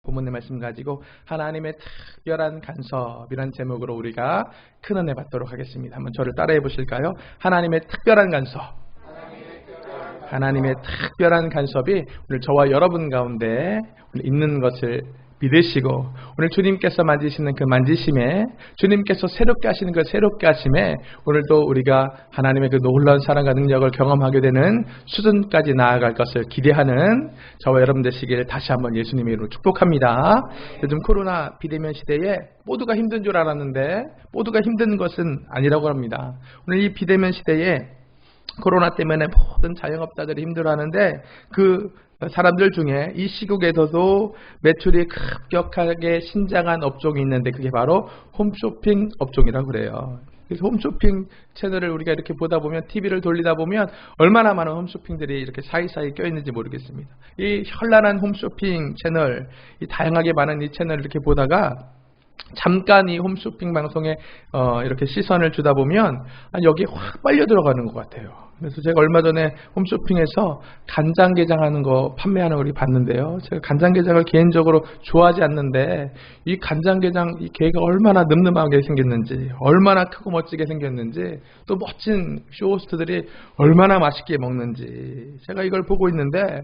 본문의 말씀 가지고 하나님의 특별한 간섭이라는 제목으로 우리가 큰 은혜 받도록 하겠습니다. 한번 저를 따라해 보실까요? 하나님의 특별한 간섭. 하나님의 특별한 간섭이 오늘 저와 여러분 가운데 있는 것을 믿으시고, 오늘 주님께서 만지시는 그 만지심에, 주님께서 새롭게 하시는 그 새롭게 하심에 오늘도 우리가 하나님의 그 놀라운 사랑과 능력을 경험하게 되는 수준까지 나아갈 것을 기대하는 저와 여러분 되시길 다시 한번 예수님의 이름으로 축복합니다. 요즘 코로나 비대면 시대에 모두가 힘든 줄 알았는데 모두가 힘든 것은 아니라고 합니다. 오늘 이 비대면 시대에 코로나 때문에 모든 자영업자들이 힘들어하는데 그 사람들 중에 이 시국에서도 매출이 급격하게 신장한 업종이 있는데 그게 바로 홈쇼핑 업종이라고 그래요. 그래서 홈쇼핑 채널을 우리가 이렇게 보다 보면, TV를 돌리다 보면 얼마나 많은 홈쇼핑들이 이렇게 사이사이 껴있는지 모르겠습니다. 이 현란한 홈쇼핑 채널, 이 다양하게 많은 이 채널을 이렇게 보다가 잠깐 이 홈쇼핑 방송에 이렇게 시선을 주다 보면 여기에 확 빨려 들어가는 것 같아요. 그래서 제가 얼마 전에 홈쇼핑에서 간장게장 하는 거 판매하는 걸 봤는데요. 제가 간장게장을 개인적으로 좋아하지 않는데 이 간장게장 이 게가 얼마나 늠름하게 생겼는지, 얼마나 크고 멋지게 생겼는지, 또 멋진 쇼호스트들이 얼마나 맛있게 먹는지 제가 이걸 보고 있는데,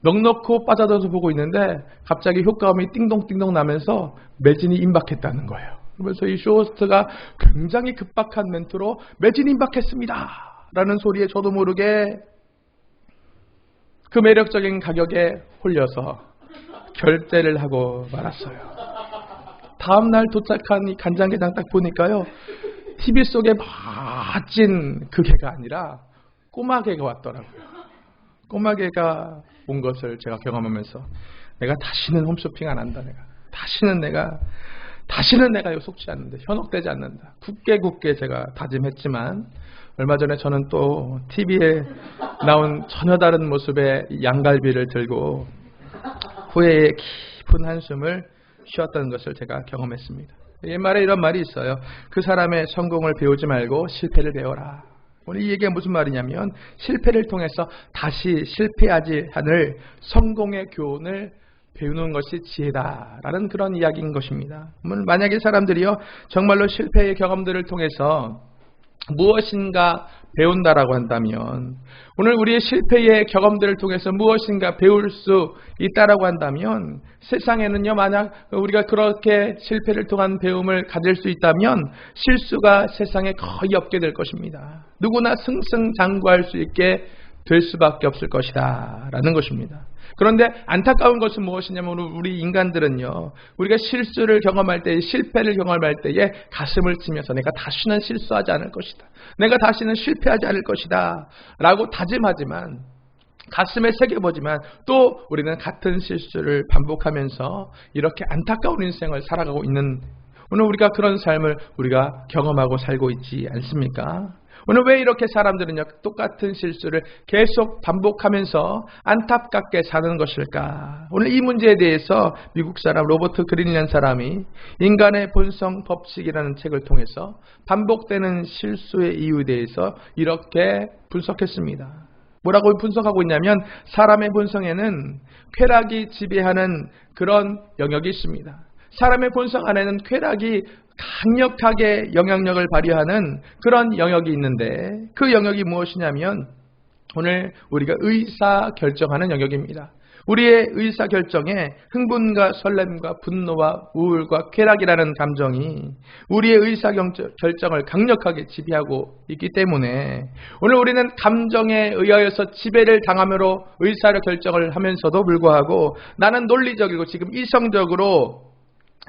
넉넉히 빠져들어서 보고 있는데 갑자기 효과음이 띵동띵동 나면서 매진이 임박했다는 거예요. 그래서 이 쇼호스트가 굉장히 급박한 멘트로 매진 임박했습니다 라는 소리에 저도 모르게 그 매력적인 가격에 홀려서 결제를 하고 말았어요. 다음날 도착한 이 간장게장 딱 보니까요, TV 속에 멋진 그 개가 아니라 꼬마 개가 왔더라고요. 꼬마 개가 온 것을 제가 경험하면서 내가 다시는 홈쇼핑 안 한다. 다시는 내가 이거 속지 않는다. 현혹되지 않는다. 굳게 제가 다짐했지만, 얼마 전에 저는 또 TV에 나온 전혀 다른 모습의 양갈비를 들고 후회의 깊은 한숨을 쉬었던 것을 제가 경험했습니다. 옛말에 이런 말이 있어요. 그 사람의 성공을 배우지 말고 실패를 배워라. 오늘 이 얘기가 무슨 말이냐면, 실패를 통해서 다시 실패하지 않을 성공의 교훈을 배우는 것이 지혜다라는 그런 이야기인 것입니다. 만약에 사람들이요 정말로 실패의 경험들을 통해서 무엇인가 배운다라고 한다면, 오늘 우리의 실패의 경험들을 통해서 무엇인가 배울 수 있다라고 한다면, 세상에는요 만약 우리가 그렇게 실패를 통한 배움을 가질 수 있다면 실수가 세상에 거의 없게 될 것입니다. 누구나 승승장구할 수 있게 될 수밖에 없을 것이다 라는 것입니다. 그런데 안타까운 것은 무엇이냐면, 우리 인간들은요 우리가 실수를 경험할 때, 실패를 경험할 때에 가슴을 치면서 내가 다시는 실수하지 않을 것이다, 내가 다시는 실패하지 않을 것이다 라고 다짐하지만, 가슴에 새겨보지만 또 우리는 같은 실수를 반복하면서 이렇게 안타까운 인생을 살아가고 있는, 오늘 우리가 그런 삶을 우리가 경험하고 살고 있지 않습니까? 오늘 왜 이렇게 사람들은요 똑같은 실수를 계속 반복하면서 안타깝게 사는 것일까? 오늘 이 문제에 대해서 미국 사람 로버트 그린이라는 사람이 인간의 본성 법칙이라는 책을 통해서 반복되는 실수의 이유에 대해서 이렇게 분석했습니다. 뭐라고 분석하고 있냐면, 사람의 본성에는 쾌락이 지배하는 그런 영역이 있습니다. 사람의 본성 안에는 쾌락이 강력하게 영향력을 발휘하는 그런 영역이 있는데, 그 영역이 무엇이냐면 오늘 우리가 의사결정하는 영역입니다. 우리의 의사결정에 흥분과 설렘과 분노와 우울과 쾌락이라는 감정이 우리의 의사결정을 강력하게 지배하고 있기 때문에, 오늘 우리는 감정에 의하여서 지배를 당함으로 의사결정을 하면서도 불구하고 나는 논리적이고 지금 이성적으로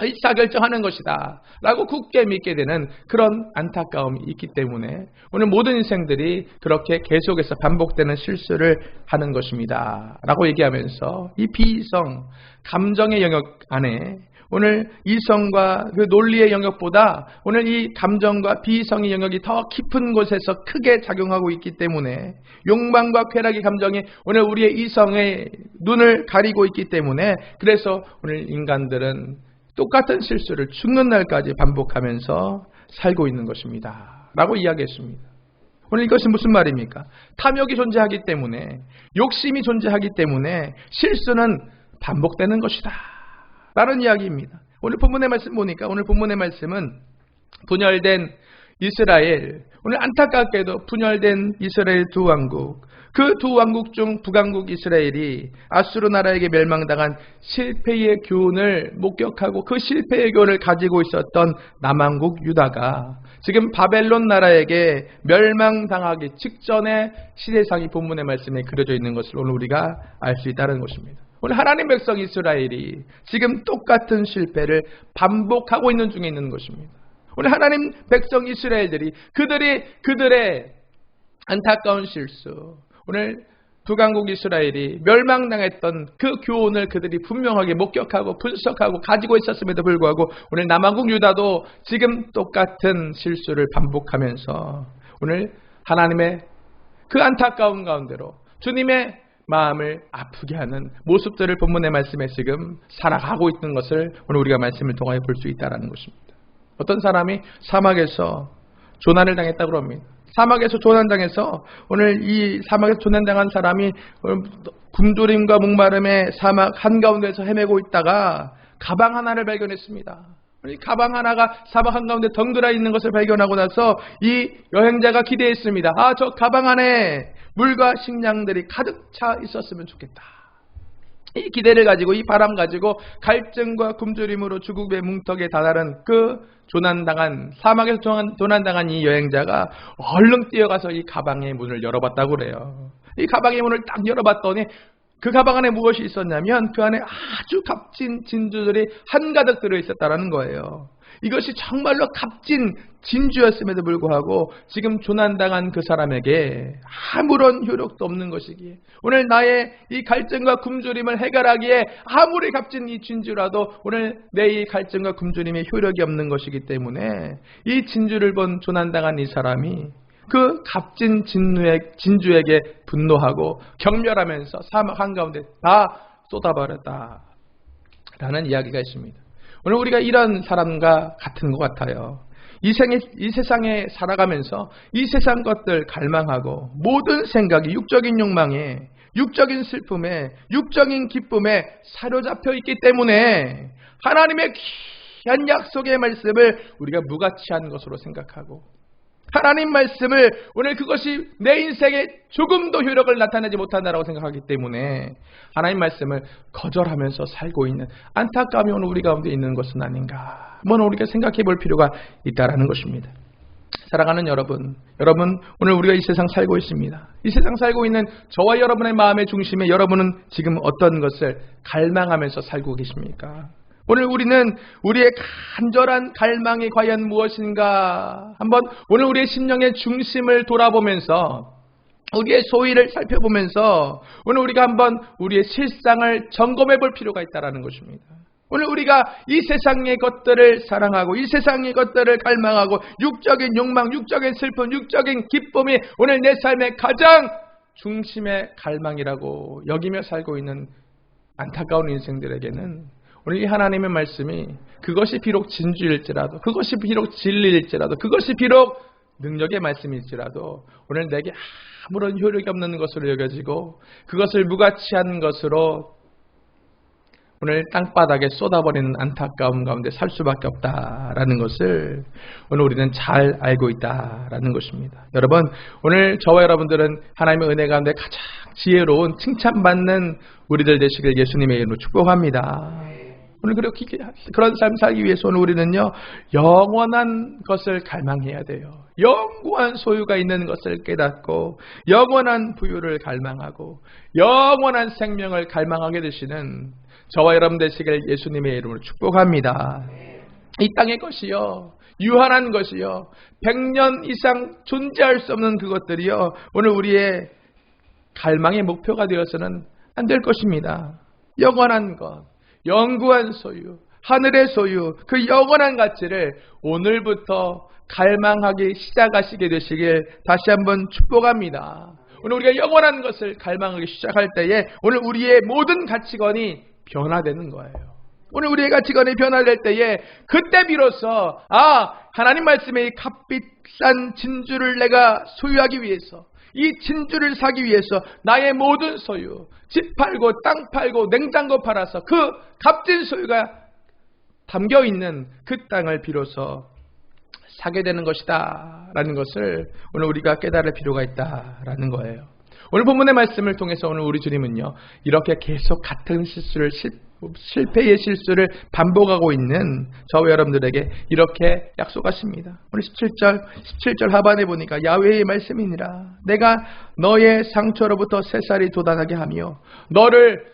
의사결정하는 것이다 라고 굳게 믿게 되는 그런 안타까움이 있기 때문에 오늘 모든 인생들이 그렇게 계속해서 반복되는 실수를 하는 것입니다 라고 얘기하면서, 이 비이성, 감정의 영역 안에 오늘 이성과 그 논리의 영역보다 오늘 이 감정과 비이성의 영역이 더 깊은 곳에서 크게 작용하고 있기 때문에, 욕망과 쾌락의 감정이 오늘 우리의 이성의 눈을 가리고 있기 때문에, 그래서 오늘 인간들은 똑같은 실수를 죽는 날까지 반복하면서 살고 있는 것입니다 라고 이야기했습니다. 오늘 이것이 무슨 말입니까? 탐욕이 존재하기 때문에, 욕심이 존재하기 때문에 실수는 반복되는 것이다 라는 이야기입니다. 오늘 본문의 말씀 보니까 오늘 본문의 말씀은 분열된 이스라엘, 오늘 안타깝게도 분열된 이스라엘 두 왕국, 그 두 왕국 중 북왕국 이스라엘이 아수르 나라에게 멸망당한 실패의 교훈을 목격하고 그 실패의 교훈을 가지고 있었던 남왕국 유다가 지금 바벨론 나라에게 멸망당하기 직전의 시대상이 본문의 말씀에 그려져 있는 것을 오늘 우리가 알 수 있다는 것입니다. 오늘 하나님 백성 이스라엘이 지금 똑같은 실패를 반복하고 있는 중에 있는 것입니다. 오늘 하나님 백성 이스라엘들이 그들의 안타까운 실수, 오늘 북왕국 이스라엘이 멸망당했던 그 교훈을 그들이 분명하게 목격하고 분석하고 가지고 있었음에도 불구하고 오늘 남왕국 유다도 지금 똑같은 실수를 반복하면서 오늘 하나님의 그 안타까운 가운데로 주님의 마음을 아프게 하는 모습들을 본문의 말씀에 지금 살아가고 있는 것을 오늘 우리가 말씀을 통하여 볼 수 있다는 것입니다. 어떤 사람이 사막에서 조난을 당했다고 합니다. 사막에서 조난당해서 오늘 이 사막에서 조난당한 사람이 굶주림과 목마름의 사막 한가운데서 헤매고 있다가 가방 하나를 발견했습니다. 이 가방 하나가 사막 한가운데 덩그러 있는 것을 발견하고 나서 이 여행자가 기대했습니다. 저 가방 안에 물과 식량들이 가득 차 있었으면 좋겠다. 이 기대를 가지고 이 바람 가지고 갈증과 굶주림으로 죽음의 뭉텅이에 다다른 그 조난당한 사막에서 조난당한 이 여행자가 얼른 뛰어가서 이 가방의 문을 열어봤다고 그래요. 이 가방의 문을 딱 열어봤더니 그 가방 안에 무엇이 있었냐면 그 안에 아주 값진 진주들이 한가득 들어있었다는 거예요. 이것이 정말로 값진 진주였음에도 불구하고 지금 조난당한 그 사람에게 아무런 효력도 없는 것이기에 오늘 나의 이 갈증과 굶주림을 해결하기에 아무리 값진 이 진주라도 오늘 내 이 갈증과 굶주림에 효력이 없는 것이기 때문에 이 진주를 본 조난당한 이 사람이 그 값진 진주에게 분노하고 경멸하면서 사막 한가운데 다 쏟아버렸다 라는 이야기가 있습니다. 오늘 우리가 이런 사람과 같은 것 같아요. 이 세상에 살아가면서 이 세상 것들 갈망하고 모든 생각이 육적인 욕망에, 육적인 슬픔에, 육적인 기쁨에 사로잡혀 있기 때문에 하나님의 귀한 약속의 말씀을 우리가 무가치한 것으로 생각하고 하나님 말씀을 오늘 그것이 내 인생에 조금도 효력을 나타내지 못한다라고 생각하기 때문에 하나님 말씀을 거절하면서 살고 있는 안타까움이 오늘 우리 가운데 있는 것은 아닌가 한번 우리가 생각해 볼 필요가 있다라는 것입니다. 사랑하는 여러분 오늘 우리가 이 세상 살고 있습니다. 이 세상 살고 있는 저와 여러분의 마음의 중심에 여러분은 지금 어떤 것을 갈망하면서 살고 계십니까? 오늘 우리는 우리의 간절한 갈망이 과연 무엇인가 한번 오늘 우리의 심령의 중심을 돌아보면서 우리의 소위를 살펴보면서 오늘 우리가 한번 우리의 실상을 점검해 볼 필요가 있다는 것입니다. 오늘 우리가 이 세상의 것들을 사랑하고 이 세상의 것들을 갈망하고 육적인 욕망, 육적인 슬픔, 육적인 기쁨이 오늘 내 삶의 가장 중심의 갈망이라고 여기며 살고 있는 안타까운 인생들에게는 오늘 이 하나님의 말씀이 그것이 비록 진주일지라도 그것이 비록 진리일지라도 그것이 비록 능력의 말씀일지라도 오늘 내게 아무런 효력이 없는 것으로 여겨지고 그것을 무가치한 것으로 오늘 땅바닥에 쏟아버리는 안타까움 가운데 살 수밖에 없다라는 것을 오늘 우리는 잘 알고 있다라는 것입니다. 여러분 오늘 저와 여러분들은 하나님의 은혜 가운데 가장 지혜로운 칭찬받는 우리들 되시길 예수님의 이름으로 축복합니다. 오늘 그런 삶 살기 위해서 오늘 우리는요 영원한 것을 갈망해야 돼요. 영원한 소유가 있는 것을 깨닫고 영원한 부유를 갈망하고 영원한 생명을 갈망하게 되시는 저와 여러분 되시길 예수님의 이름으로 축복합니다. 이 땅의 것이요 유한한 것이요 100년 이상 존재할 수 없는 그것들이요 오늘 우리의 갈망의 목표가 되어서는 안 될 것입니다. 영원한 것 영구한 소유, 하늘의 소유, 그 영원한 가치를 오늘부터 갈망하기 시작하시게 되시길 다시 한번 축복합니다. 오늘 우리가 영원한 것을 갈망하기 시작할 때에 오늘 우리의 모든 가치관이 변화되는 거예요. 오늘 우리의 가치관이 변화될 때에 그때 비로소 하나님 말씀의 이 값비싼 진주를 내가 소유하기 위해서 이 진주를 사기 위해서 나의 모든 소유, 집 팔고 땅 팔고 냉장고 팔아서 그 값진 소유가 담겨있는 그 땅을 비로소 사게 되는 것이다 라는 것을 오늘 우리가 깨달을 필요가 있다라는 거예요. 오늘 본문의 말씀을 통해서 오늘 우리 주님은요, 이렇게 계속 같은 실패의 실수를 반복하고 있는 저와 여러분들에게 이렇게 약속하십니다. 오늘 17절 하반에 보니까 야훼의 말씀이니라. 내가 너의 상처로부터 새살이 돋아나게 하며 너를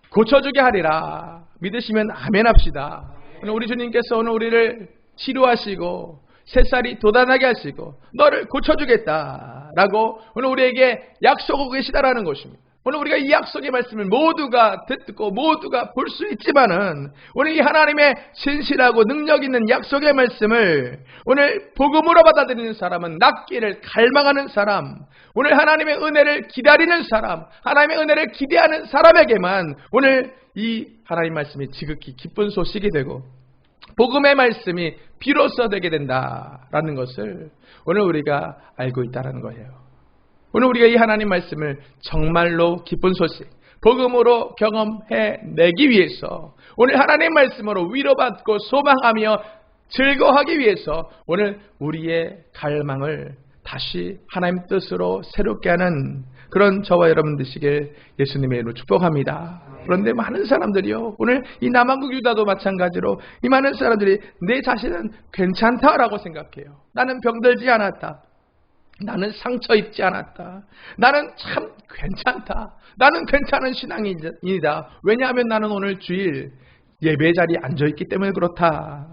고쳐주게 하리라. 믿으시면 아멘 합시다. 오늘 우리 주님께서 오늘 우리를 치료하시고 새살이 돋아나게 하시고 너를 고쳐주겠다라고 오늘 우리에게 약속하고 계시다라는 것입니다. 오늘 우리가 이 약속의 말씀을 모두가 듣고 모두가 볼 수 있지만은 오늘 이 하나님의 신실하고 능력 있는 약속의 말씀을 오늘 복음으로 받아들이는 사람은 낫기를 갈망하는 사람, 오늘 하나님의 은혜를 기다리는 사람, 하나님의 은혜를 기대하는 사람에게만 오늘 이 하나님 말씀이 지극히 기쁜 소식이 되고 복음의 말씀이 비로소 되게 된다라는 것을 오늘 우리가 알고 있다는 거예요. 오늘 우리가 이 하나님 말씀을 정말로 기쁜 소식, 복음으로 경험해내기 위해서 오늘 하나님 말씀으로 위로받고 소망하며 즐거워하기 위해서 오늘 우리의 갈망을 다시 하나님 뜻으로 새롭게 하는 그런 저와 여러분 되시길 예수님의 이름으로 축복합니다. 그런데 많은 사람들이요, 오늘 이 남한국 유다도 마찬가지로 이 많은 사람들이 내 자신은 괜찮다라고 생각해요. 나는 병들지 않았다. 나는 상처 입지 않았다. 나는 참 괜찮다. 나는 괜찮은 신앙인이다. 왜냐하면 나는 오늘 주일 예배 자리에 앉아있기 때문에 그렇다.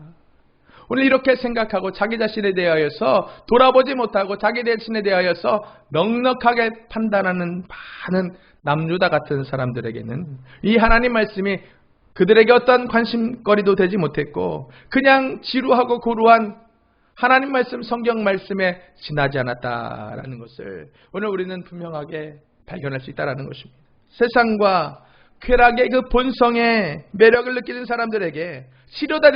오늘 이렇게 생각하고 자기 자신에 대하여서 돌아보지 못하고 자기 자신에 대하여서 넉넉하게 판단하는 많은 남유다 같은 사람들에게는 이 하나님 말씀이 그들에게 어떤 관심거리도 되지 못했고 그냥 지루하고 고루한 하나님 말씀, 성경 말씀에 지나지 않았다라는 것을 오늘 우리는 분명하게 발견할 수 있다는 것입니다. 세상과 쾌락의 그 본성의 매력을 느끼는 사람들에게 치료다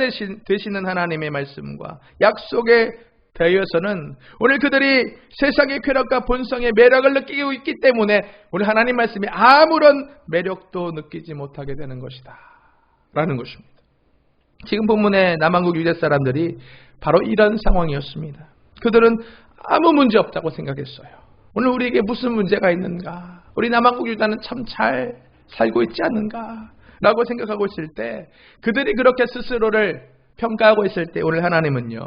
되시는 하나님의 말씀과 약속에 대하여서는 오늘 그들이 세상의 쾌락과 본성의 매력을 느끼고 있기 때문에 오늘 하나님 말씀이 아무런 매력도 느끼지 못하게 되는 것이다 라는 것입니다. 지금 본문의 남한국 유대 사람들이 바로 이런 상황이었습니다. 그들은 아무 문제 없다고 생각했어요. 오늘 우리에게 무슨 문제가 있는가? 우리 남한국 유다는 참 잘 살고 있지 않는가? 라고 생각하고 있을 때 그들이 그렇게 스스로를 평가하고 있을 때 오늘 하나님은요,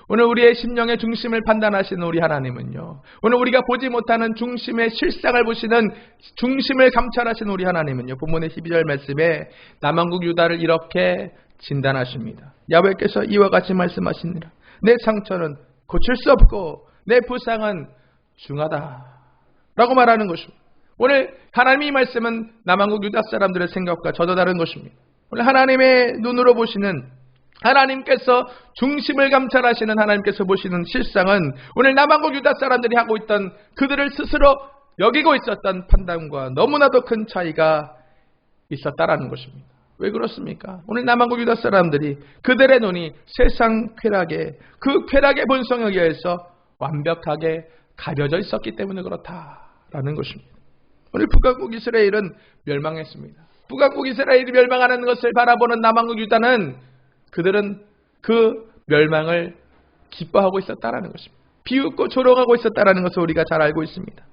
오늘 우리의 심령의 중심을 판단하시는 우리 하나님은요, 오늘 우리가 보지 못하는 중심의 실상을 보시는 중심을 감찰하시는 우리 하나님은요, 본문의 12절 말씀에 남한국 유다를 이렇게 진단하십니다. 야훼께서 이와 같이 말씀하시니라. 내 상처는 고칠 수 없고 내 부상은 중하다 라고 말하는 것입니다. 오늘 하나님의 이 말씀은 남한국 유다 사람들의 생각과 전혀 다른 것입니다. 오늘 하나님의 눈으로 보시는, 하나님께서 중심을 감찰하시는 하나님께서 보시는 실상은 오늘 남한국 유다 사람들이 하고 있던 그들을 스스로 여기고 있었던 판단과 너무나도 큰 차이가 있었다라는 것입니다. 왜 그렇습니까? 오늘 남한국 유다 사람들이 그들의 눈이 세상 쾌락에, 그 쾌락의 본성에 의해서 완벽하게 가려져 있었기 때문에 그렇다라는 것입니다. 오늘 북왕국 이스라엘은 멸망했습니다. 북왕국 이스라엘이 멸망하는 것을 바라보는 남한국 유다는 그들은 그 멸망을 기뻐하고 있었다라는 것입니다. 비웃고 조롱하고 있었다라는 것을 우리가 잘 알고 있습니다.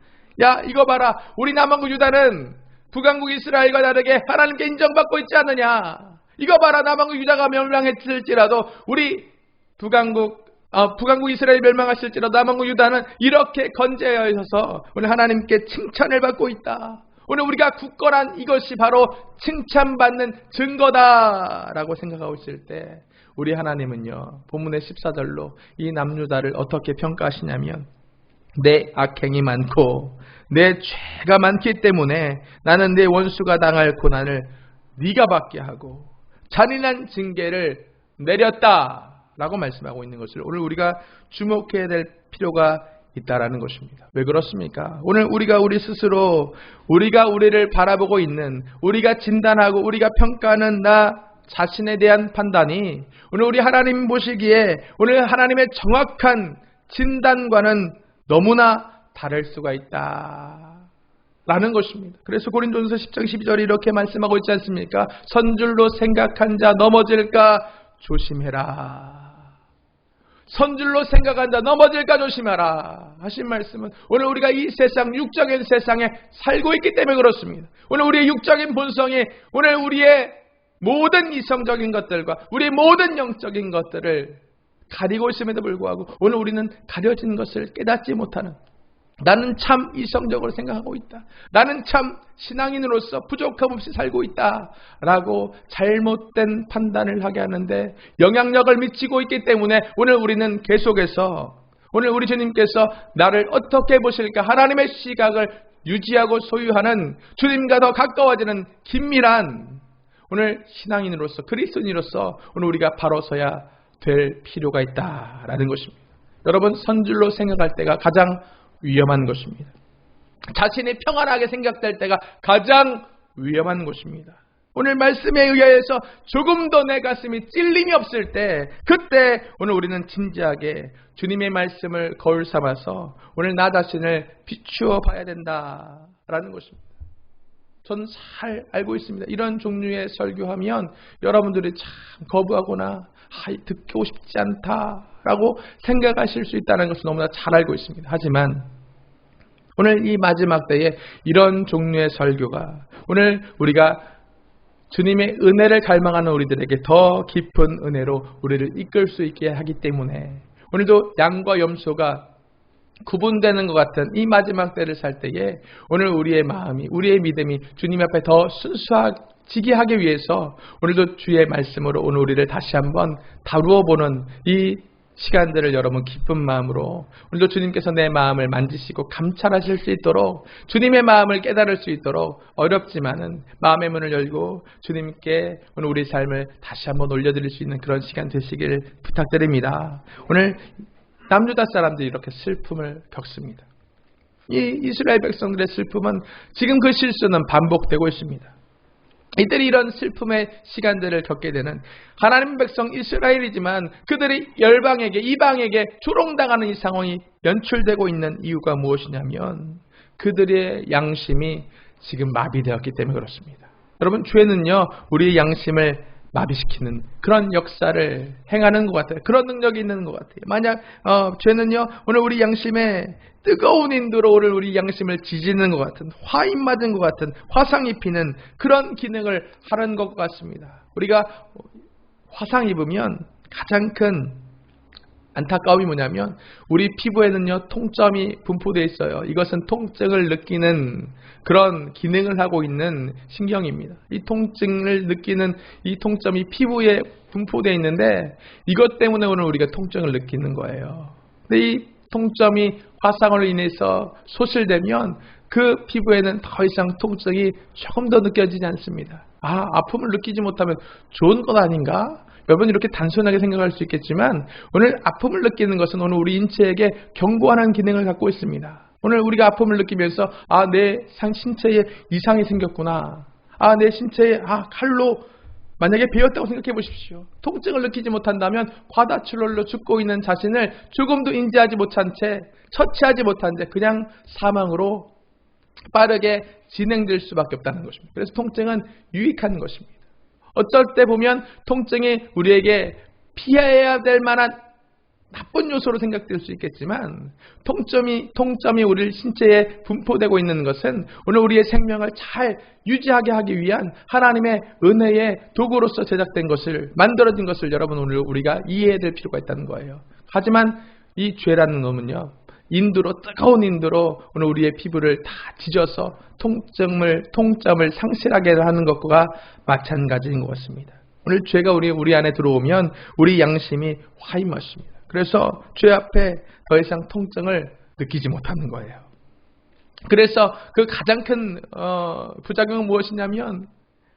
야, 이거 봐라. 우리 남한국 유다는 북왕국 이스라엘과 다르게 하나님께 인정받고 있지 않느냐. 이거 봐라. 남한국 유다가 멸망했을지라도 우리 북왕국 이스라엘 멸망하실지라도 남한국 유다는 이렇게 건재하여 있어서 오늘 하나님께 칭찬을 받고 있다. 오늘 우리가 굳건한 이것이 바로 칭찬받는 증거다라고 생각하고 있을 때 우리 하나님은요, 본문의 14절로 이 남유다를 어떻게 평가하시냐면 내 악행이 많고 내 죄가 많기 때문에 나는 내 원수가 당할 고난을 네가 받게 하고 잔인한 징계를 내렸다라고 말씀하고 있는 것을 오늘 우리가 주목해야 될 필요가 있다라는 것입니다. 왜 그렇습니까? 오늘 우리가 우리 스스로 우리가 우리를 바라보고 있는, 우리가 진단하고 우리가 평가하는 나 자신에 대한 판단이 오늘 우리 하나님 보시기에 오늘 하나님의 정확한 진단과는 너무나 다를 수가 있다 라는 것입니다. 그래서 고린도전서 10장 12절에 이렇게 말씀하고 있지 않습니까? 선줄로 생각한 자 넘어질까 조심해라. 선줄로 생각한 자 넘어질까 조심하라 하신 말씀은 오늘 우리가 이 세상, 육적인 세상에 살고 있기 때문에 그렇습니다. 오늘 우리의 육적인 본성이 오늘 우리의 모든 이성적인 것들과 우리의 모든 영적인 것들을 가리고 있음에도 불구하고 오늘 우리는 가려진 것을 깨닫지 못하는, 나는 참 이성적으로 생각하고 있다, 나는 참 신앙인으로서 부족함 없이 살고 있다 라고 잘못된 판단을 하게 하는데 영향력을 미치고 있기 때문에 오늘 우리는 계속해서 오늘 우리 주님께서 나를 어떻게 보실까 하나님의 시각을 유지하고 소유하는 주님과 더 가까워지는 긴밀한 오늘 신앙인으로서 그리스도인으로서 오늘 우리가 바로 서야 될 필요가 있다라는 것입니다. 여러분, 선줄로 생각할 때가 가장 위험한 것입니다. 자신이 평안하게 생각될 때가 가장 위험한 것입니다. 오늘 말씀에 의해서 조금도 내 가슴이 찔림이 없을 때, 그때 오늘 우리는 진지하게 주님의 말씀을 거울 삼아서 오늘 나 자신을 비추어 봐야 된다라는 것입니다. 전 잘 알고 있습니다. 이런 종류의 설교하면 여러분들이 참 거부하거나 듣고 싶지 않다라고 생각하실 수 있다는 것을 너무나 잘 알고 있습니다. 하지만 오늘 이 마지막 때에 이런 종류의 설교가 오늘 우리가 주님의 은혜를 갈망하는 우리들에게 더 깊은 은혜로 우리를 이끌 수 있게 하기 때문에 오늘도 양과 염소가 구분되는 것 같은 이 마지막 때를 살 때에 오늘 우리의 마음이, 우리의 믿음이 주님 앞에 더 순수하게 하기 위해서 오늘도 주의 말씀으로 오늘 우리를 다시 한번 다루어 보는 이 시간들을 여러분 기쁜 마음으로 오늘도 주님께서 내 마음을 만지시고 감찰하실 수 있도록, 주님의 마음을 깨달을 수 있도록 어렵지만은 마음의 문을 열고 주님께 오늘 우리 삶을 다시 한번 올려드릴 수 있는 그런 시간 되시길 부탁드립니다. 오늘 남유다 사람들이 이렇게 슬픔을 겪습니다. 이 이스라엘 백성들의 슬픔은 지금 그 실수는 반복되고 있습니다. 이들이 이런 슬픔의 시간들을 겪게 되는 하나님 백성 이스라엘이지만 그들이 열방에게, 이방에게 조롱당하는 이 상황이 연출되고 있는 이유가 무엇이냐면 그들의 양심이 지금 마비되었기 때문에 그렇습니다. 여러분, 죄는요 우리의 양심을 마비시키는 그런 역사를 행하는 것 같아요. 그런 능력이 있는 것 같아요. 만약 죄는요 오늘 우리 양심에 뜨거운 인도로 오늘 우리 양심을 지지는 것 같은, 화인 맞은 것 같은, 화상 입히는 그런 기능을 하는 것 같습니다. 우리가 화상 입으면 가장 큰 안타까움이 뭐냐면 우리 피부에는요 통점이 분포되어 있어요. 이것은 통증을 느끼는 그런 기능을 하고 있는 신경입니다. 이 통증을 느끼는 이 통점이 피부에 분포되어 있는데 이것 때문에 오늘 우리가 통증을 느끼는 거예요. 근데 이 통점이 화상으로 인해서 소실되면 그 피부에는 더 이상 통증이 조금 더 느껴지지 않습니다. 아픔을 느끼지 못하면 좋은 것 아닌가? 여러분, 이렇게 단순하게 생각할 수 있겠지만 오늘 아픔을 느끼는 것은 오늘 우리 인체에게 경고하는 기능을 갖고 있습니다. 오늘 우리가 아픔을 느끼면서 내 신체에 이상이 생겼구나, 내 신체에 칼로 만약에 베었다고 생각해 보십시오. 통증을 느끼지 못한다면 과다출혈로 죽고 있는 자신을 조금도 인지하지 못한 채, 처치하지 못한 채 그냥 사망으로 빠르게 진행될 수밖에 없다는 것입니다. 그래서 통증은 유익한 것입니다. 어쩔 때 보면 통증이 우리에게 피해야 될 만한 나쁜 요소로 생각될 수 있겠지만 통점이 우리 신체에 분포되고 있는 것은 오늘 우리의 생명을 잘 유지하게 하기 위한 하나님의 은혜의 도구로서 제작된 것을, 만들어진 것을 여러분 오늘 우리가 이해해야 될 필요가 있다는 거예요. 하지만 이 죄라는 놈은요 뜨거운 인도로 오늘 우리의 피부를 다 지져서 통점을 상실하게 하는 것과 마찬가지인 것 같습니다. 오늘 죄가 우리 안에 들어오면 우리 양심이 화임맞습니다. 그래서 죄 앞에 더 이상 통증을 느끼지 못하는 거예요. 그래서 그 가장 큰 부작용은 무엇이냐면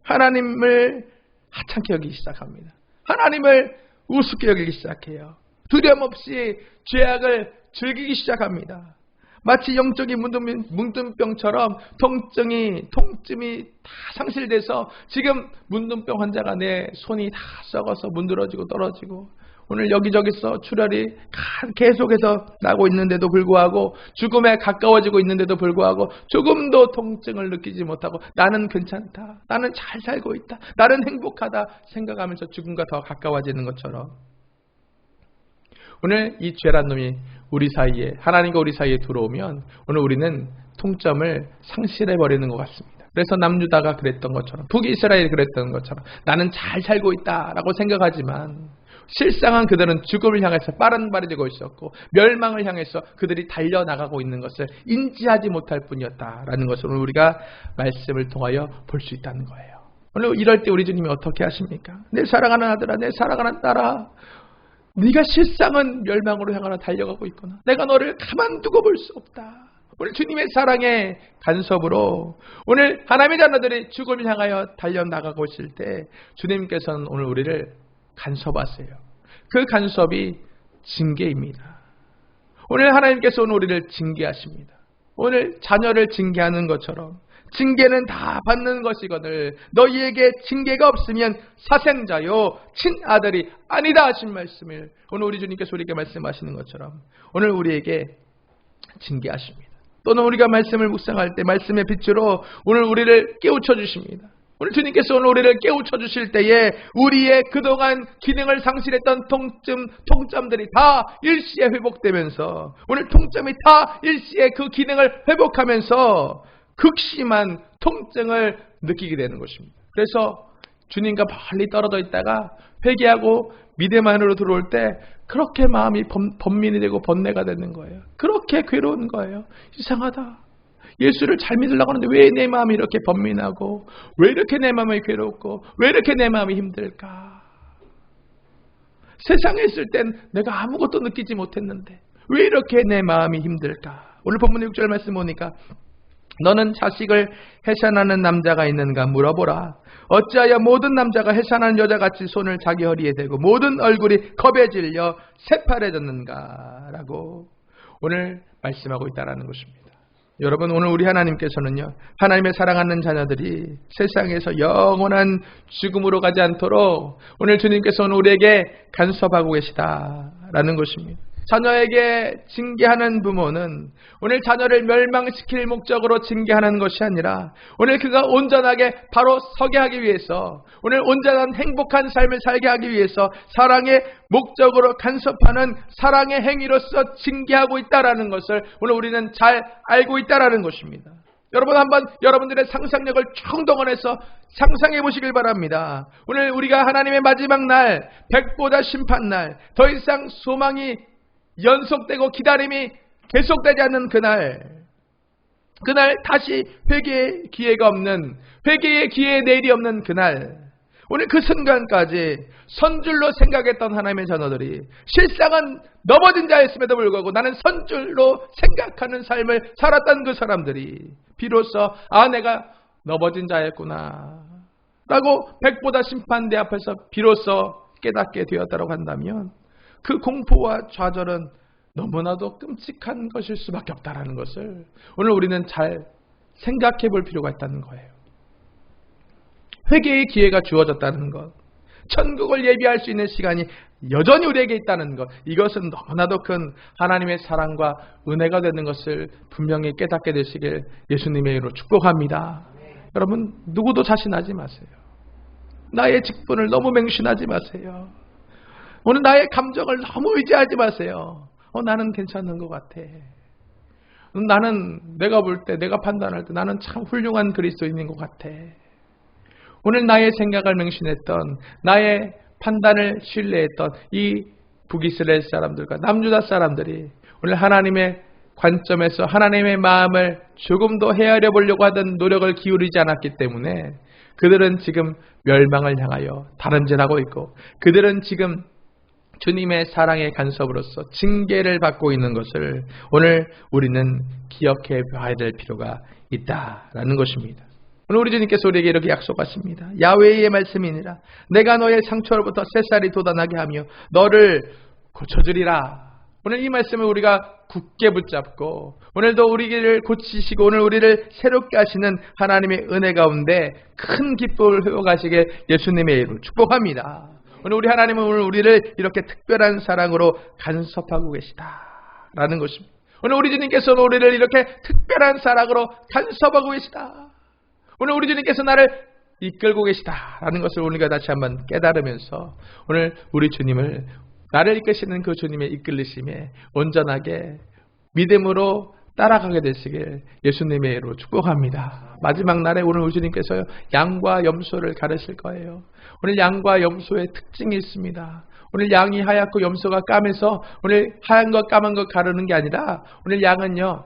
하나님을 하찮게 여기기 시작합니다. 하나님을 우습게 여기기 시작해요. 두려움 없이 죄악을 즐기기 시작합니다. 마치 영적인 문둥병처럼 통증이 다 상실돼서 지금 문둥병 환자가 내 손이 다 썩어서 문드러지고 떨어지고 오늘 여기저기서 출혈이 계속해서 나고 있는데도 불구하고 죽음에 가까워지고 있는데도 불구하고 조금도 통증을 느끼지 못하고 나는 괜찮다, 나는 잘 살고 있다, 나는 행복하다 생각하면서 죽음과 더 가까워지는 것처럼 오늘 이 죄란 놈이 우리 사이에, 하나님과 우리 사이에 들어오면 오늘 우리는 통점을 상실해버리는 것 같습니다. 그래서 남유다가 그랬던 것처럼, 북이스라엘이 그랬던 것처럼 나는 잘 살고 있다라고 생각하지만 실상은 그들은 죽음을 향해서 빠른 발이 되고 있었고 멸망을 향해서 그들이 달려나가고 있는 것을 인지하지 못할 뿐이었다라는 것을 오늘 우리가 말씀을 통하여 볼 수 있다는 거예요. 오늘 이럴 때 우리 주님이 어떻게 하십니까? 내 사랑하는 아들아, 내 사랑하는 딸아, 네가 실상은 멸망으로 향하여 달려가고 있구나. 내가 너를 가만두고 볼 수 없다. 오늘 주님의 사랑의 간섭으로 오늘 하나님의 자녀들이 죽음을 향하여 달려나가고 있을 때 주님께서는 오늘 우리를 간섭하세요. 그 간섭이 징계입니다. 오늘 하나님께서 오늘 우리를 징계하십니다. 오늘 자녀를 징계하는 것처럼 징계는 다 받는 것이거늘 너희에게 징계가 없으면 사생자요 친아들이 아니다 하신 말씀을 오늘 우리 주님께서 우리에게 말씀하시는 것처럼 오늘 우리에게 징계하십니다. 또는 우리가 말씀을 묵상할 때 말씀의 빛으로 오늘 우리를 깨우쳐 주십니다. 오늘 주님께서 오늘 우리를 깨우쳐 주실 때에 우리의 그동안 기능을 상실했던 통점들이 다 일시에 회복되면서 오늘 통점이 다 일시에 그 기능을 회복하면서 극심한 통증을 느끼게 되는 것입니다. 그래서 주님과 멀리 떨어져 있다가 회개하고 믿음 안으로 들어올 때 그렇게 마음이 번민이 되고 번뇌가 되는 거예요. 그렇게 괴로운 거예요. 이상하다. 예수를 잘 믿으려고 하는데 왜 내 마음이 이렇게 번민하고 왜 이렇게 내 마음이 괴롭고 왜 이렇게 내 마음이 힘들까? 세상에 있을 땐 내가 아무것도 느끼지 못했는데 왜 이렇게 내 마음이 힘들까? 오늘 본문 6절 말씀 보니까 너는 자식을 해산하는 남자가 있는가 물어보라. 어찌하여 모든 남자가 해산하는 여자같이 손을 자기 허리에 대고 모든 얼굴이 겁에 질려 새파래졌는가 라고 오늘 말씀하고 있다는 것입니다. 여러분, 오늘 우리 하나님께서는요, 하나님의 사랑하는 자녀들이 세상에서 영원한 죽음으로 가지 않도록 오늘 주님께서 오늘 우리에게 간섭하고 계시다라는 것입니다. 자녀에게 징계하는 부모는 오늘 자녀를 멸망시킬 목적으로 징계하는 것이 아니라 오늘 그가 온전하게 바로 서게 하기 위해서 오늘 온전한 행복한 삶을 살게 하기 위해서 사랑의 목적으로 간섭하는 사랑의 행위로서 징계하고 있다는 것을 오늘 우리는 잘 알고 있다는 것입니다. 여러분, 한번 여러분들의 상상력을 총동원해서 상상해 보시길 바랍니다. 오늘 우리가 하나님의 마지막 날, 백보자 심판날, 더 이상 소망이 연속되고 기다림이 계속되지 않는 그날 다시 회개의 기회가 없는, 회개의 기회의 내일이 없는 그날, 오늘 그 순간까지 선줄로 생각했던 하나님의 자녀들이 실상은 넘어진 자였음에도 불구하고 나는 선줄로 생각하는 삶을 살았던 그 사람들이 비로소 내가 넘어진 자였구나 라고 백보자 심판대 앞에서 비로소 깨닫게 되었다고 한다면 그 공포와 좌절은 너무나도 끔찍한 것일 수밖에 없다는 것을 오늘 우리는 잘 생각해 볼 필요가 있다는 거예요. 회개의 기회가 주어졌다는 것, 천국을 예비할 수 있는 시간이 여전히 우리에게 있다는 것, 이것은 너무나도 큰 하나님의 사랑과 은혜가 되는 것을 분명히 깨닫게 되시길 예수님의 이름으로 축복합니다. 여러분, 누구도 자신하지 마세요. 나의 직분을 너무 맹신하지 마세요. 오늘 나의 감정을 너무 의지하지 마세요. 나는 괜찮은 것 같아. 나는 내가 볼 때, 내가 판단할 때 나는 참 훌륭한 그리스도인인 것 같아. 오늘 나의 생각을 맹신했던, 나의 판단을 신뢰했던 이 북이스라엘 사람들과 남유다 사람들이 오늘 하나님의 관점에서 하나님의 마음을 조금 더 헤아려 보려고 하던 노력을 기울이지 않았기 때문에 그들은 지금 멸망을 향하여 다름질하고 있고 그들은 지금 주님의 사랑의 간섭으로서 징계를 받고 있는 것을 오늘 우리는 기억해 봐야 될 필요가 있다라는 것입니다. 오늘 우리 주님께서 우리에게 이렇게 약속하십니다. 야훼의 말씀이니라. 내가 너의 상처로부터 새살이 돋아나게 하며 너를 고쳐주리라 오늘 이 말씀을 우리가 굳게 붙잡고 오늘도 우리를 고치시고 오늘 우리를 새롭게 하시는 하나님의 은혜 가운데 큰 기쁨을 회복하시게 예수님의 이름으로 축복합니다. 오늘 우리 하나님은 오늘 우리를 이렇게 특별한 사랑으로 간섭하고 계시다라는 것입니다. 오늘 우리 주님께서는 우리를 이렇게 특별한 사랑으로 간섭하고 계시다. 오늘 우리 주님께서 나를 이끌고 계시다라는 것을 우리가 다시 한번 깨달으면서 오늘 우리 주님을 나를 이끄시는 그 주님의 이끌리심에 온전하게 믿음으로 따라가게 되시길 예수님의 이름으로 축복합니다. 마지막 날에 오늘 우리 주님께서 양과 염소를 가르실 거예요. 오늘 양과 염소의 특징이 있습니다. 오늘 양이 하얗고 염소가 까매서 오늘 하얀 것 까만 것 가르는 게 아니라 오늘 양은요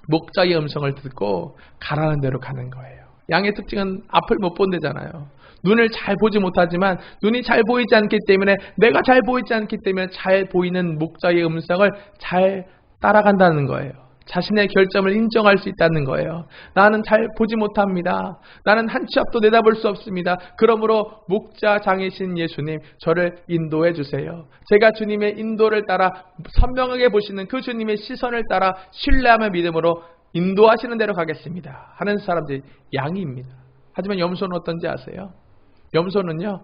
목자의 음성을 듣고 가라는 대로 가는 거예요. 양의 특징은 앞을 못 본대잖아요. 눈을 잘 보지 못하지만 눈이 잘 보이지 않기 때문에 내가 잘 보이지 않기 때문에 잘 보이는 목자의 음성을 잘 따라간다는 거예요. 자신의 결점을 인정할 수 있다는 거예요. 나는 잘 보지 못합니다. 나는 한 치 앞도 내다볼 수 없습니다. 그러므로 목자장이신 예수님 저를 인도해 주세요. 제가 주님의 인도를 따라 선명하게 보시는 그 주님의 시선을 따라 신뢰하며 믿음으로 인도하시는 대로 가겠습니다 하는 사람들이 양입니다. 하지만 염소는 어떤지 아세요? 염소는요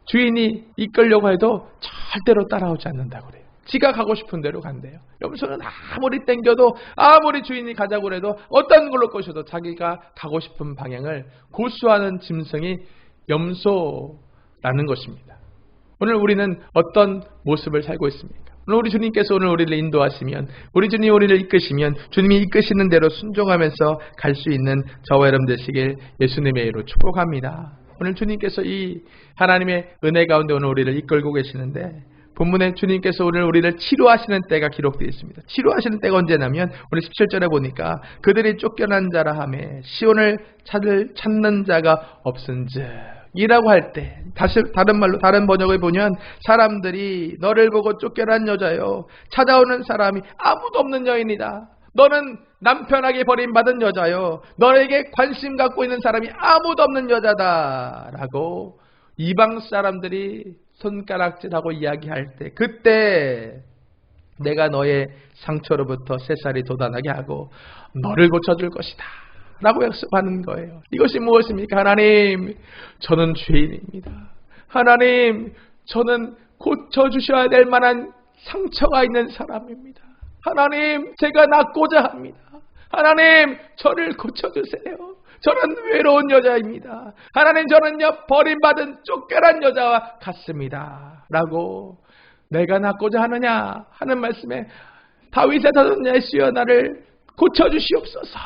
주인이 이끌려고 해도 절대로 따라오지 않는다고 그래요. 지가 가고 싶은 대로 간대요. 염소는 아무리 땡겨도 아무리 주인이 가자고 해도 어떤 걸로 꼬셔도 자기가 가고 싶은 방향을 고수하는 짐승이 염소라는 것입니다. 오늘 우리는 어떤 모습을 살고 있습니까? 오늘 우리 주님께서 오늘 우리를 인도하시면 우리 주님이 우리를 이끄시면 주님이 이끄시는 대로 순종하면서 갈 수 있는 저와 여러분 되시길 예수님의 이름으로 축복합니다. 오늘 주님께서 이 하나님의 은혜 가운데 오늘 우리를 이끌고 계시는데 본문에 주님께서 오늘 우리를 치료하시는 때가 기록되어 있습니다. 치료하시는 때가 언제냐면 오늘 17절에 보니까 그들이 쫓겨난 자라 하매 시온을 찾는 자가 없은즉 이라고 할 때 다시 다른 말로 다른 번역을 보면 사람들이 너를 보고 쫓겨난 여자요 찾아오는 사람이 아무도 없는 여인이다. 너는 남편에게 버림받은 여자요 너에게 관심 갖고 있는 사람이 아무도 없는 여자다 라고 이방 사람들이 손가락질하고 이야기할 때 그때 내가 너의 상처로부터 새살이 돋아나게 하고 너를 고쳐줄 것이다 라고 약속하는 거예요. 이것이 무엇입니까? 하나님 저는 죄인입니다. 하나님 저는 고쳐주셔야 될 만한 상처가 있는 사람입니다. 하나님 제가 낫고자 합니다. 하나님 저를 고쳐주세요. 저는 외로운 여자입니다. 하나님 저는요 버림받은 쫓겨난 여자와 같습니다 라고 내가 낫고자 하느냐 하는 말씀에 다윗의 자손이시여 나를 고쳐주시옵소서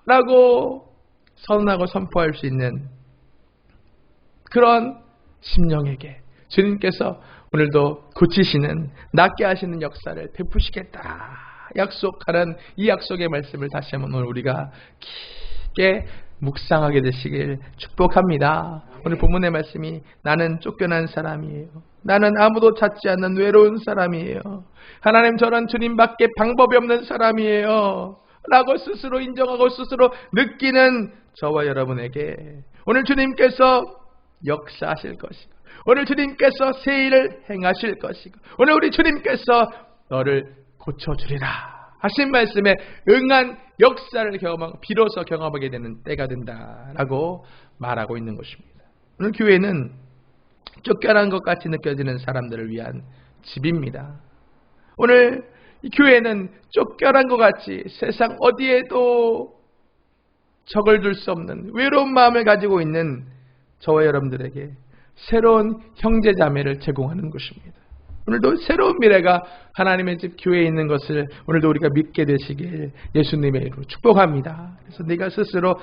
라고 선언하고 선포할 수 있는 그런 심령에게 주님께서 오늘도 고치시는 낫게 하시는 역사를 베푸시겠다 약속하는 이 약속의 말씀을 다시 한번 오늘 우리가 깊게 묵상하게 되시길 축복합니다. 오늘 본문의 말씀이 나는 쫓겨난 사람이에요. 나는 아무도 찾지 않는 외로운 사람이에요. 하나님 저는 주님밖에 방법이 없는 사람이에요 라고 스스로 인정하고 스스로 느끼는 저와 여러분에게 오늘 주님께서 역사하실 것이고 오늘 주님께서 새 일을 행하실 것이고 오늘 우리 주님께서 너를 고쳐주리라 하신 말씀에 응한 역사를 경험하고 비로소 경험하게 되는 때가 된다라고 말하고 있는 것입니다. 오늘 교회는 쫓겨난 것 같이 느껴지는 사람들을 위한 집입니다. 오늘 이 교회는 쫓겨난 것 같이 세상 어디에도 적을 둘 수 없는 외로운 마음을 가지고 있는 저와 여러분들에게 새로운 형제자매를 제공하는 것입니다. 오늘도 새로운 미래가 하나님의 집 교회에 있는 것을 오늘도 우리가 믿게 되시길 예수님의 이름으로 축복합니다. 그래서 네가 스스로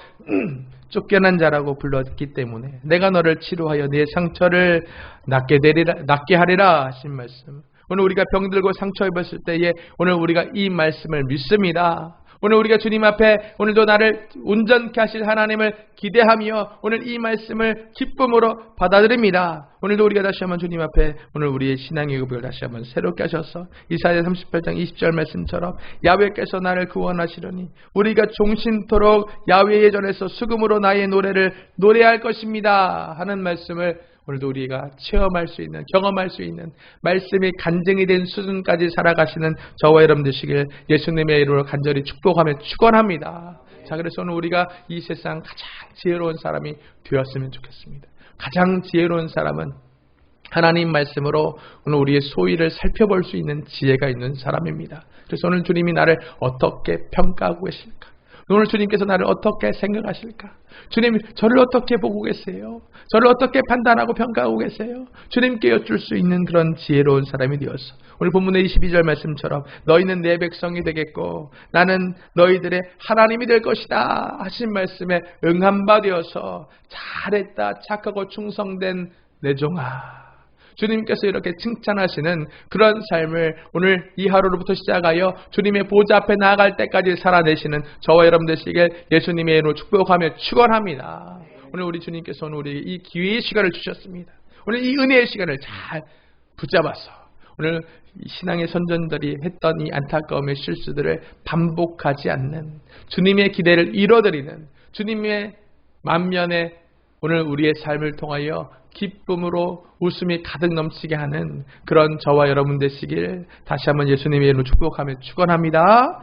쫓겨난 자라고 불렀기 때문에 내가 너를 치료하여 네 상처를 낫게 하리라 하신 말씀. 오늘 우리가 병들고 상처 입었을 때에 오늘 우리가 이 말씀을 믿습니다. 오늘 우리가 주님 앞에 오늘도 나를 온전케 하실 하나님을 기대하며 오늘 이 말씀을 기쁨으로 받아들입니다. 오늘도 우리가 다시 한번 주님 앞에 오늘 우리의 신앙의 고백을 다시 한번 새롭게 하셔서 이사야 38장 20절 말씀처럼 야훼께서 나를 구원하시려니 우리가 종신토록 야훼의 전에서 수금으로 나의 노래를 노래할 것입니다 하는 말씀을 오늘도 우리가 체험할 수 있는, 경험할 수 있는 말씀이 간증이 된 수준까지 살아가시는 저와 여러분 되시길 예수님의 이름으로 간절히 축복하며 축원합니다. 자, 그래서 오늘 우리가 이 세상 가장 지혜로운 사람이 되었으면 좋겠습니다. 가장 지혜로운 사람은 하나님 말씀으로 오늘 우리의 소위를 살펴볼 수 있는 지혜가 있는 사람입니다. 그래서 오늘 주님이 나를 어떻게 평가하고 계실까? 오늘 주님께서 나를 어떻게 생각하실까? 주님, 저를 어떻게 보고 계세요? 저를 어떻게 판단하고 평가하고 계세요? 주님께 여쭐 수 있는 그런 지혜로운 사람이 되어서 오늘 본문의 22절 말씀처럼 너희는 내 백성이 되겠고 나는 너희들의 하나님이 될 것이다 하신 말씀에 응한 바 되어서 잘했다, 착하고 충성된 내 종아, 주님께서 이렇게 칭찬하시는 그런 삶을 오늘 이 하루로부터 시작하여 주님의 보좌 앞에 나아갈 때까지 살아내시는 저와 여러분 되시길 예수님의 이름으로 축복하며 축원합니다. 오늘 우리 주님께서 오늘 우리 이 기회의 시간을 주셨습니다. 오늘 이 은혜의 시간을 잘 붙잡아서 오늘 신앙의 선전들이 했던 이 안타까움의 실수들을 반복하지 않는, 주님의 기대를 이뤄드리는, 주님의 만면에 오늘 우리의 삶을 통하여 기쁨으로 웃음이 가득 넘치게 하는 그런 저와 여러분 되시길 다시 한번 예수님의 이름으로 축복하며 축원합니다.